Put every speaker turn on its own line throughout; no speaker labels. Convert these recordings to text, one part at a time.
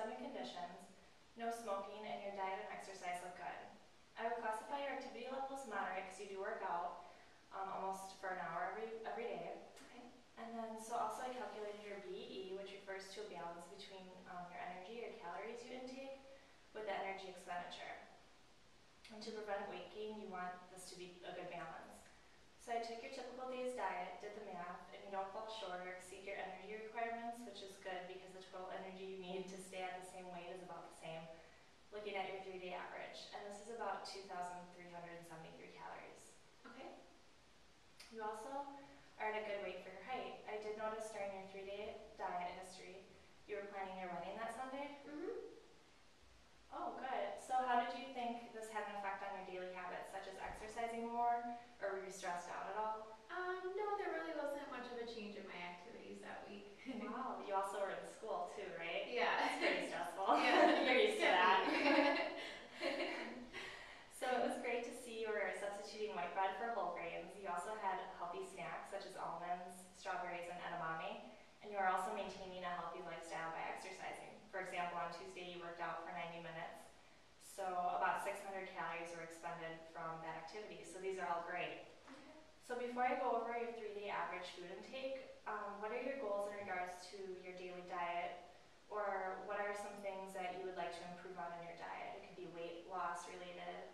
7 conditions, no smoking, and your diet and exercise look good. I would classify your activity level as moderate because you do work out almost for an hour every day.
Okay.
And then, so also I calculated your VE, which refers to a balance between your energy or calories you intake with the energy expenditure. And to prevent weight gain, you want this to be a good balance. So I took your typical day's diet, did the math, and you don't fall short or exceed your energy requirements, which is good because the total energy you need to stay at the same weight is about the same, looking at your 3-day average. And this is about 2,373 calories.
Okay.
You also are at a good weight for your height. I did notice during your 3-day diet history, you were planning your wedding that Sunday?
Mm-hmm.
Oh, good. So how did you think this had an effect on your daily habits, such as exercising more, or were you stressed out at all?
No, there really wasn't much of a change in my activities that week.
Wow, you also were in school too, right?
Yeah.
That's pretty stressful.
Yeah.
You're used to that. So it was great to see you were substituting white bread for whole grains. You also had healthy snacks such as almonds, strawberries, and edamame, and you are also maintaining a healthy lifestyle by exercising. For example, on Tuesday you worked out for 90 minutes, so about 600 calories were expended from that activity. So these are all great.
Okay.
So before I go over your 3-day average food intake, what are your goals in regards to your daily diet, or what are some things that you would like to improve on in your diet? It could be weight loss related,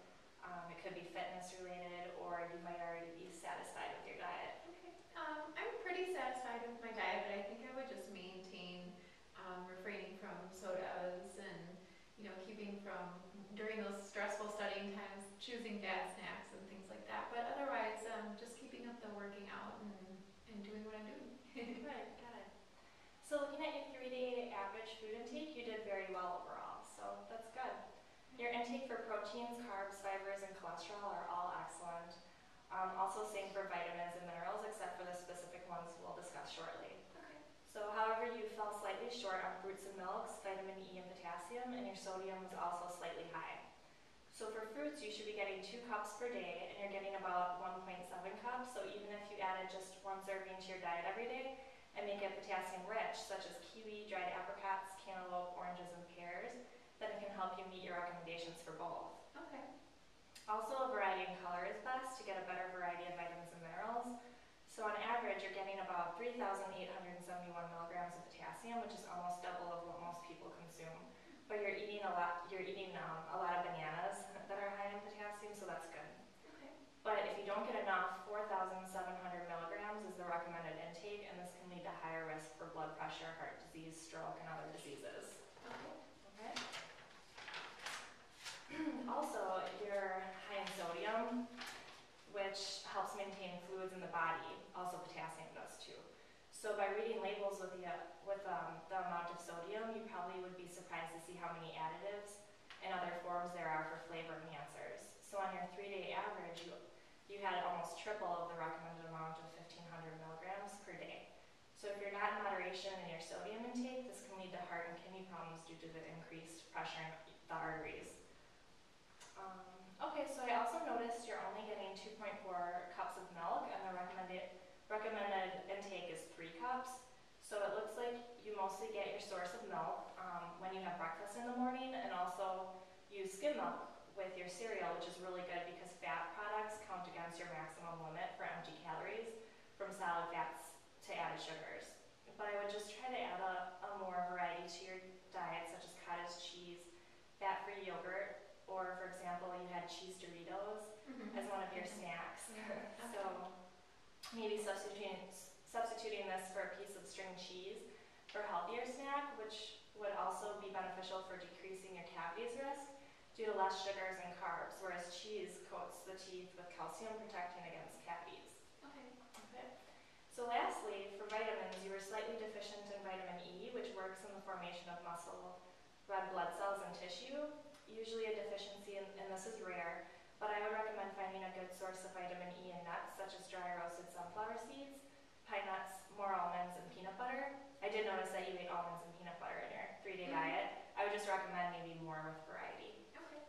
it could be fitness related, or you might already be satisfied with your diet.
Okay. I'm pretty satisfied with my diet, but I think I would just maintain refraining from sodas and, keeping from, during those stressful studying times, choosing bad snacks and things like that. But otherwise, just keeping up the working out and doing what I'm doing.
Good, got it. So looking at your 3-day average food intake, you did very well overall, so that's good. Your intake for proteins, carbs, fibers, and cholesterol are all excellent. Also same for vitamins and minerals, except for the specific ones we'll discuss shortly.
Okay.
So however, you fell slightly short on fruits and milks, vitamin E and potassium, and your sodium was also slightly high. So for fruits, you should be getting 2 cups per day, and you're getting about 1.7 cups, so even if you added just 1 serving to your diet every day, and make it potassium rich, such as kiwi, dried apricots, cantaloupe, oranges, and pears, then it can help you meet your recommendations for both.
Okay.
Also, a variety in color is best to get a better variety of vitamins and minerals. So on average, you're getting about 3,871 milligrams of potassium, which is almost double of what most people consume. But you're eating a lot of bananas that are high in potassium, so that's good.
Okay.
But if you don't get enough, 4,700 milligrams is the recommended intake, and this can lead to higher risk for blood pressure, heart disease, stroke, and other diseases.
Okay.
Also, you're high in sodium, which helps maintain fluids in the body. Also, potassium does too. So by reading labels with the amount of sodium, you probably would be surprised to see how many additives and other forms there are for flavor enhancers. So on your 3-day average, you had almost triple of the recommended amount of 1,500 milligrams per day. So if you're not in moderation in your sodium intake, this can lead to heart and kidney problems due to the increased pressure in the arteries. Okay, so I also noticed you're only getting 2.4 cups of milk, and the recommended intake is 3 cups. So it looks like you mostly get your source of milk when you have breakfast in the morning, and also use skim milk with your cereal, which is really good because fat products count against your maximum limit for empty calories from solid fats to added sugars. But I would just try to add a more variety to your diet, such as cottage cheese, fat-free yogurt, or for example, you had cheese Doritos as one of your snacks. So maybe substituting this for a piece of string cheese for a healthier snack, which would also be beneficial for decreasing your cavities risk due to less sugars and carbs, whereas cheese coats the teeth with calcium, protecting against cavities. Okay. So lastly, for vitamins, you were slightly deficient in vitamin E, which works in the formation of muscle, red blood cells, and tissue. Usually a deficiency, and this is rare, but I would recommend finding a good source of vitamin E in nuts, such as dry roasted sunflower seeds, pine nuts, more almonds, and peanut butter. I did notice that you ate almonds and peanut butter in your 3-day diet. I would just recommend maybe more with variety.
Okay.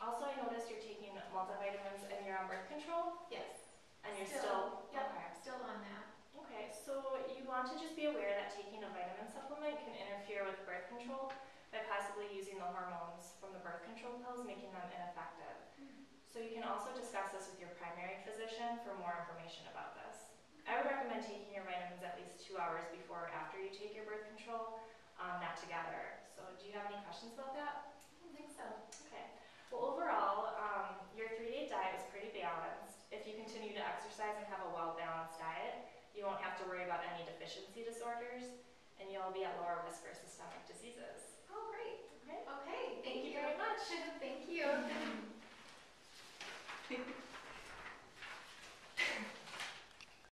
Also, I noticed you're taking multivitamins and you're on birth control?
Yes.
And you're still?
Yep,
Okay.
still on that.
Okay, so you want to just be aware that taking a vitamin supplement can interfere with birth control by possibly using the hormones from the birth control pills, making them ineffective. So you can also discuss this with your primary physician for more information about this. I would recommend taking your vitamins at least 2 hours before or after you take your birth control, not together. So do you have any questions about that?
I don't think so.
Okay. Well, overall, your 3-day diet is pretty balanced. If you continue to exercise and have a well-balanced diet, you won't have to worry about any deficiency disorders, and you'll be at lower risk for systemic diseases.
Oh, great.
Okay.
Okay,
Thank you very much.
Thank you.